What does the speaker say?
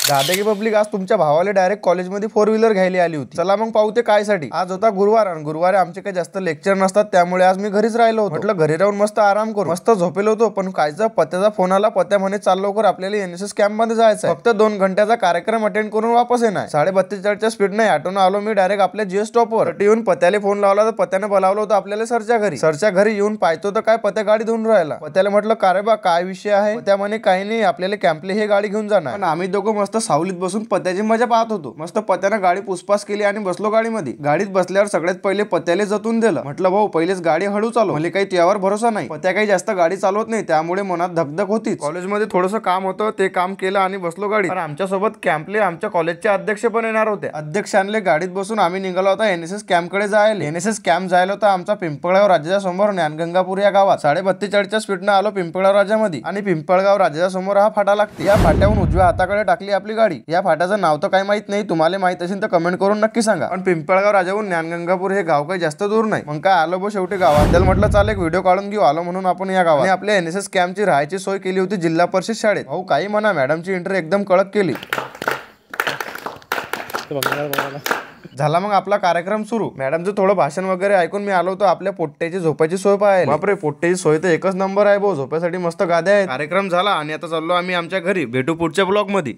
दादा की पब्लिक आज तुमच्या भावाला डायरेक्ट कॉलेजमध्ये 4 व्हीलर घ्यायला आली होती। चला मग पाहू ते काय साठी। आज होता गुरुवार आणि गुरुवारी आमचे काही जास्त लेक्चर नसतात, त्यामुळे आज मी घरीच राहिलो होतो। म्हटलं घरी राहून मस्त आराम करू। मस्त झोपेलो होतो, पण कायचा पत्याचा फोन आला। पत्या म्हणे चाल लवकर आपल्याला एनएसएस कॅम्प मध्ये जायचं। फक्त 2 घंट्याचा कार्यक्रम अटेंड करून वापस येणार। 32.5 स्पीडने ऑटोने आलो मी डायरेक्ट आपल्या जीएस स्टॉपवर। येऊन पत्याला फोन लावला तर पत्याने बोलावलं होतं आपल्याला सरच्या घरी। सरच्या घरी येऊन पाहतो तर काय पत्या गाडी धुवून राहिला। पत्याला म्हटलं का रे बा काय विषय आहे? पत्या म्हणे काही नाही, आपल्याला कॅम्पले हे गाडी घेऊन जाणार। पण आम्ही दोघं मस्त सावलीत बसून पत्याची मजा पाहत होतो। मस्त पत्यानं गाडी पुसपास केली आणि बसलो गाडीमध्ये। गाडीत बसल्यावर सगळ्यात पहिले पत्याला जतून दिलं। म्हटलं भाऊ पहिलेच गाडी हळू चालव, मला काही त्यावर भरोसा नाही। पत्या काही जास्त गाडी चालवत नाही, त्यामुळे मनात धकधक होती। कॉलेजमध्ये थोडंसं काम होतं, ते काम केलं आणि बसलो गाडी। पण आमच्या सोबत कॅम्पले आमच्या कॉलेजचे अध्यक्ष पण येणार होते। अध्यक्षांले गाडीत बसून आम्ही निघालो होता एनएसएस कॅम्प कडे जायला। एनएसएस कॅम्प जायला होता आमचा पिंपळगाव राज्याच्या समोर ज्ञानगंगापूर या गावात। 32.5 स्पीडने आलो पिंपळगाव राज्यामध्ये आणि पिंपळगाव राज्याच्या समोर हा फाटा लागते। या फाट्याहून उजव्या हाताकडे टाकली आपली गाडी। या फाट्याचं नाव तर काही माहित नाही, तुम्हाला माहित असेल तर कमेंट करून नक्की सांगा। पण पिंपळगाव राजाहून ज्ञानगंगापूर हे गाव काही जास्त दूर नाही। मग काय आलो बो शेवटी गावात। त्याला म्हटलं चाल एक व्हिडिओ काढून घेऊ। आलो म्हणून आपण या गावात आपल्या एनएसएस कॅम्पची राहायची सोय केली होती जिल्हा परिषद शाळेत। भाऊ काही म्हणा, मॅडमची एंट्री एकदम कडक केली। झाला मग आपला कार्यक्रम सुरू। मॅडमचं थोडं भाषण वगैरे ऐकून मी आलो होतो आपल्या पोट्ट्याची झोपायची सोय पाहायला। बापरे, पोट्ट्याची सोय तर एकच नंबर आहे भाऊ, झोपायसाठी मस्त गाद्या आहेत। कार्यक्रम झाला आणि आता चाललो आम्ही आमच्या घरी। भेटू पुढच्या ब्लॉग मध्ये।